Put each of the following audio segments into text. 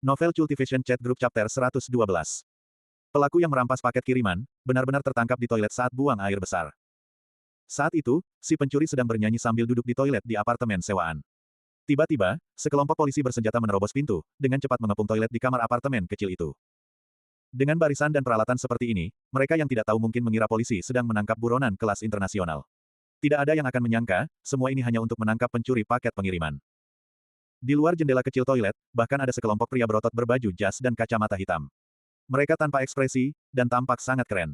Novel Cultivation Chat Group Chapter 112. Pelaku yang merampas paket kiriman, benar-benar tertangkap di toilet saat buang air besar. Saat itu, si pencuri sedang bernyanyi sambil duduk di toilet di apartemen sewaan. Tiba-tiba, sekelompok polisi bersenjata menerobos pintu, dengan cepat mengepung toilet di kamar apartemen kecil itu. Dengan barisan dan peralatan seperti ini, mereka yang tidak tahu mungkin mengira polisi sedang menangkap buronan kelas internasional. Tidak ada yang akan menyangka, semua ini hanya untuk menangkap pencuri paket pengiriman. Di luar jendela kecil toilet, bahkan ada sekelompok pria berotot berbaju jas dan kacamata hitam. Mereka tanpa ekspresi, dan tampak sangat keren.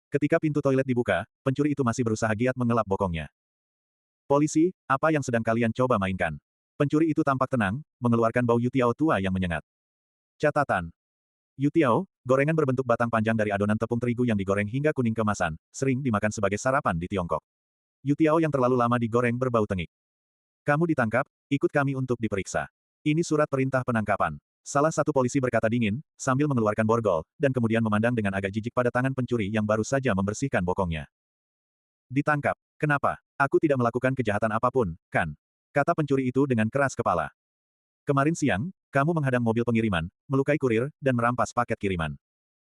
Ketika pintu toilet dibuka, pencuri itu masih berusaha giat mengelap bokongnya. Polisi, apa yang sedang kalian coba mainkan? Pencuri itu tampak tenang, mengeluarkan bau Yutiao tua yang menyengat. Catatan. Yutiao, gorengan berbentuk batang panjang dari adonan tepung terigu yang digoreng hingga kuning kemasan, sering dimakan sebagai sarapan di Tiongkok. Yutiao yang terlalu lama digoreng berbau tengik. Kamu ditangkap, ikut kami untuk diperiksa. Ini surat perintah penangkapan. Salah satu polisi berkata dingin, sambil mengeluarkan borgol, dan kemudian memandang dengan agak jijik pada tangan pencuri yang baru saja membersihkan bokongnya. Ditangkap. Kenapa? Aku tidak melakukan kejahatan apapun, kan? Kata pencuri itu dengan keras kepala. Kemarin siang, kamu menghadang mobil pengiriman, melukai kurir, dan merampas paket kiriman.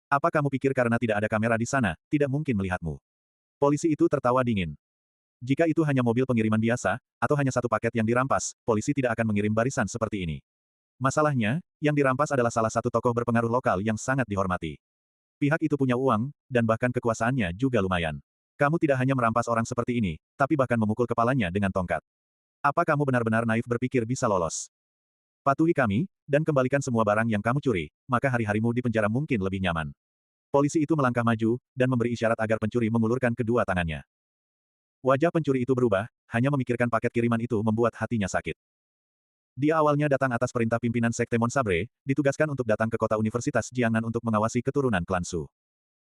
Apa kamu pikir karena tidak ada kamera di sana, tidak mungkin melihatmu? Polisi itu tertawa dingin. Jika itu hanya mobil pengiriman biasa, atau hanya satu paket yang dirampas, polisi tidak akan mengirim barisan seperti ini. Masalahnya, yang dirampas adalah salah satu tokoh berpengaruh lokal yang sangat dihormati. Pihak itu punya uang, dan bahkan kekuasaannya juga lumayan. Kamu tidak hanya merampas orang seperti ini, tapi bahkan memukul kepalanya dengan tongkat. Apa kamu benar-benar naif berpikir bisa lolos? Patuhi kami, dan kembalikan semua barang yang kamu curi, maka hari-harimu di penjara mungkin lebih nyaman. Polisi itu melangkah maju, dan memberi isyarat agar pencuri mengulurkan kedua tangannya. Wajah pencuri itu berubah, hanya memikirkan paket kiriman itu membuat hatinya sakit. Dia awalnya datang atas perintah pimpinan Sekte Monsabre, ditugaskan untuk datang ke kota Universitas Jiangnan untuk mengawasi keturunan klan Su.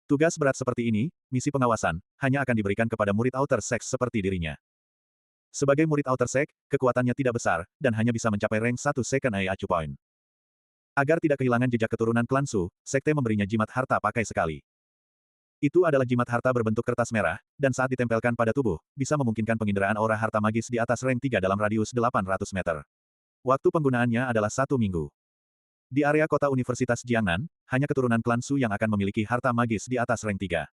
Tugas berat seperti ini, misi pengawasan, hanya akan diberikan kepada murid Outer Sect seperti dirinya. Sebagai murid Outer Sect, kekuatannya tidak besar, dan hanya bisa mencapai rank 1 Second Acu Point. Agar tidak kehilangan jejak keturunan klan Su, Sekte memberinya jimat harta pakai sekali. Itu adalah jimat harta berbentuk kertas merah, dan saat ditempelkan pada tubuh, bisa memungkinkan penginderaan aura harta magis di atas rank 3 dalam radius 800 meter. Waktu penggunaannya adalah 1 minggu. Di area kota Universitas Jiangnan, hanya keturunan klan Su yang akan memiliki harta magis di atas rank 3.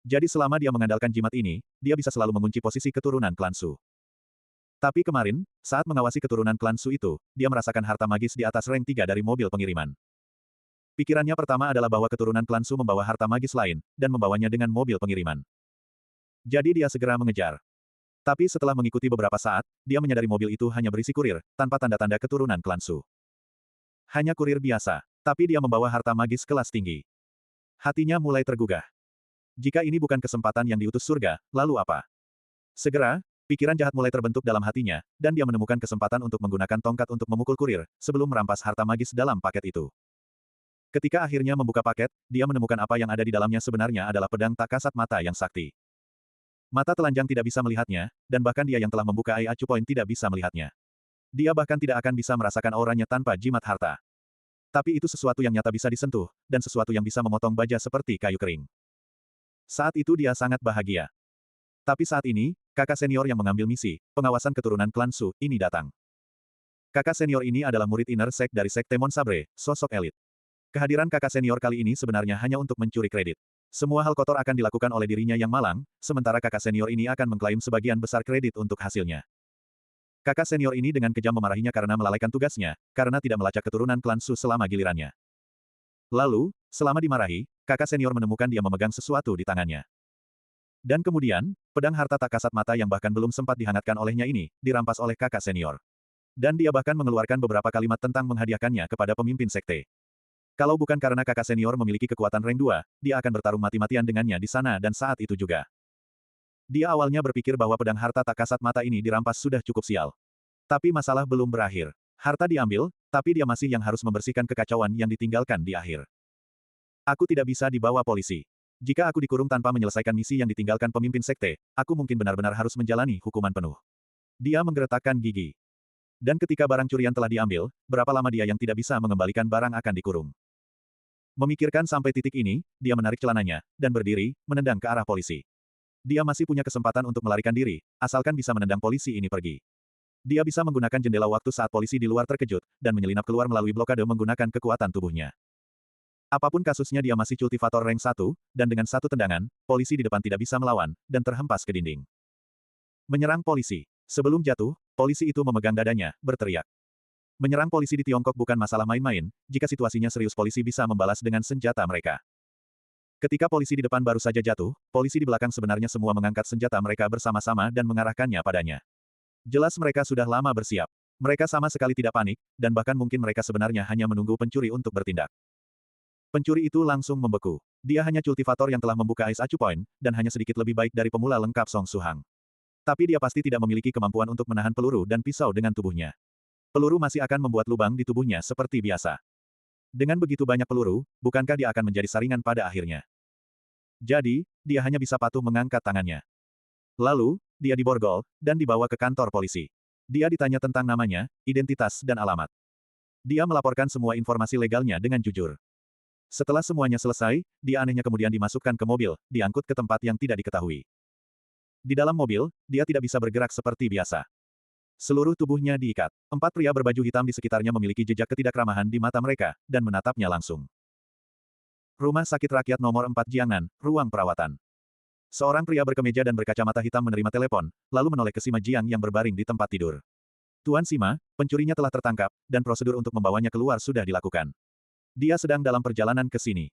Jadi selama dia mengandalkan jimat ini, dia bisa selalu mengunci posisi keturunan klan Su. Tapi kemarin, saat mengawasi keturunan klan Su itu, dia merasakan harta magis di atas rank 3 dari mobil pengiriman. Pikirannya pertama adalah bahwa keturunan klan Su membawa harta magis lain, dan membawanya dengan mobil pengiriman. Jadi dia segera mengejar. Tapi setelah mengikuti beberapa saat, dia menyadari mobil itu hanya berisi kurir, tanpa tanda-tanda keturunan klan Su. Hanya kurir biasa, tapi dia membawa harta magis kelas tinggi. Hatinya mulai tergugah. Jika ini bukan kesempatan yang diutus surga, lalu apa? Segera, pikiran jahat mulai terbentuk dalam hatinya, dan dia menemukan kesempatan untuk menggunakan tongkat untuk memukul kurir, sebelum merampas harta magis dalam paket itu. Ketika akhirnya membuka paket, dia menemukan apa yang ada di dalamnya sebenarnya adalah pedang tak kasat mata yang sakti. Mata telanjang tidak bisa melihatnya, dan bahkan dia yang telah membuka Acu Point tidak bisa melihatnya. Dia bahkan tidak akan bisa merasakan auranya tanpa jimat harta. Tapi itu sesuatu yang nyata bisa disentuh, dan sesuatu yang bisa memotong baja seperti kayu kering. Saat itu dia sangat bahagia. Tapi saat ini, kakak senior yang mengambil misi, pengawasan keturunan klan Su, ini datang. Kakak senior ini adalah murid Inner Sect dari Sekte Monsabre, sosok elit. Kehadiran kakak senior kali ini sebenarnya hanya untuk mencuri kredit. Semua hal kotor akan dilakukan oleh dirinya yang malang, sementara kakak senior ini akan mengklaim sebagian besar kredit untuk hasilnya. Kakak senior ini dengan kejam memarahinya karena melalaikan tugasnya, karena tidak melacak keturunan klan Su selama gilirannya. Lalu, selama dimarahi, kakak senior menemukan dia memegang sesuatu di tangannya. Dan kemudian, pedang harta tak kasat mata yang bahkan belum sempat dihangatkan olehnya ini, dirampas oleh kakak senior. Dan dia bahkan mengeluarkan beberapa kalimat tentang menghadiahkannya kepada pemimpin sekte. Kalau bukan karena kakak senior memiliki kekuatan rank 2, dia akan bertarung mati-matian dengannya di sana dan saat itu juga. Dia awalnya berpikir bahwa pedang harta tak kasat mata ini dirampas sudah cukup sial. Tapi masalah belum berakhir. Harta diambil, tapi dia masih yang harus membersihkan kekacauan yang ditinggalkan di akhir. Aku tidak bisa dibawa polisi. Jika aku dikurung tanpa menyelesaikan misi yang ditinggalkan pemimpin sekte, aku mungkin benar-benar harus menjalani hukuman penuh. Dia menggeretakkan gigi. Dan ketika barang curian telah diambil, berapa lama dia yang tidak bisa mengembalikan barang akan dikurung. Memikirkan sampai titik ini, dia menarik celananya, dan berdiri, menendang ke arah polisi. Dia masih punya kesempatan untuk melarikan diri, asalkan bisa menendang polisi ini pergi. Dia bisa menggunakan jendela waktu saat polisi di luar terkejut, dan menyelinap keluar melalui blokade menggunakan kekuatan tubuhnya. Apapun kasusnya dia masih kultivator rank 1, dan dengan satu tendangan, polisi di depan tidak bisa melawan, dan terhempas ke dinding. Menyerang polisi. Sebelum jatuh, polisi itu memegang dadanya, berteriak. Menyerang polisi di Tiongkok bukan masalah main-main, jika situasinya serius polisi bisa membalas dengan senjata mereka. Ketika polisi di depan baru saja jatuh, polisi di belakang sebenarnya semua mengangkat senjata mereka bersama-sama dan mengarahkannya padanya. Jelas mereka sudah lama bersiap. Mereka sama sekali tidak panik, dan bahkan mungkin mereka sebenarnya hanya menunggu pencuri untuk bertindak. Pencuri itu langsung membeku. Dia hanya kultivator yang telah membuka Ice Acu Point, dan hanya sedikit lebih baik dari pemula lengkap Song Suhang. Tapi dia pasti tidak memiliki kemampuan untuk menahan peluru dan pisau dengan tubuhnya. Peluru masih akan membuat lubang di tubuhnya seperti biasa. Dengan begitu banyak peluru, bukankah dia akan menjadi saringan pada akhirnya? Jadi, dia hanya bisa patuh mengangkat tangannya. Lalu, dia diborgol, dan dibawa ke kantor polisi. Dia ditanya tentang namanya, identitas dan alamat. Dia melaporkan semua informasi legalnya dengan jujur. Setelah semuanya selesai, dia anehnya kemudian dimasukkan ke mobil, diangkut ke tempat yang tidak diketahui. Di dalam mobil, dia tidak bisa bergerak seperti biasa. Seluruh tubuhnya diikat. 4 pria berbaju hitam di sekitarnya memiliki jejak ketidakramahan di mata mereka, dan menatapnya langsung. Rumah Sakit Rakyat Nomor 4 Jiangnan, ruang perawatan. Seorang pria berkemeja dan berkacamata hitam menerima telepon, lalu menoleh ke Sima Jiang yang berbaring di tempat tidur. Tuan Sima, pencurinya telah tertangkap, dan prosedur untuk membawanya keluar sudah dilakukan. Dia sedang dalam perjalanan ke sini.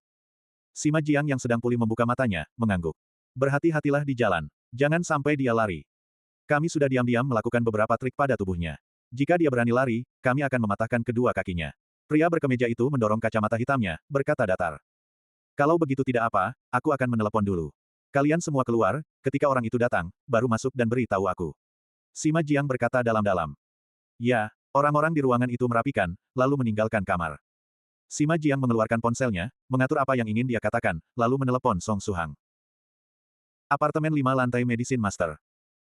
Sima Jiang yang sedang pulih membuka matanya, mengangguk. Berhati-hatilah di jalan. Jangan sampai dia lari. Kami sudah diam-diam melakukan beberapa trik pada tubuhnya. Jika dia berani lari, kami akan mematahkan kedua kakinya. Pria berkemeja itu mendorong kacamata hitamnya, berkata datar. Kalau begitu tidak apa, aku akan menelepon dulu. Kalian semua keluar, ketika orang itu datang, baru masuk dan beritahu aku. Sima Jiang berkata dalam-dalam. Ya, orang-orang di ruangan itu merapikan, lalu meninggalkan kamar. Sima Jiang mengeluarkan ponselnya, mengatur apa yang ingin dia katakan, lalu menelepon Song Suhang. Apartemen 5 lantai Medicine Master.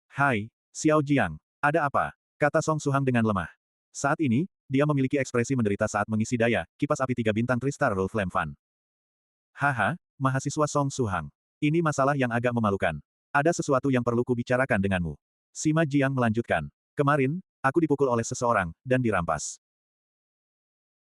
Hai, Xiao Jiang. Ada apa? Kata Song Suhang dengan lemah. Saat ini, dia memiliki ekspresi menderita saat mengisi daya, kipas api 3 bintang Tristar Roll Flame Fan. Haha, mahasiswa Song Suhang. Ini masalah yang agak memalukan. Ada sesuatu yang perlu kubicarakan denganmu. Sima Jiang melanjutkan. Kemarin, aku dipukul oleh seseorang, dan dirampas.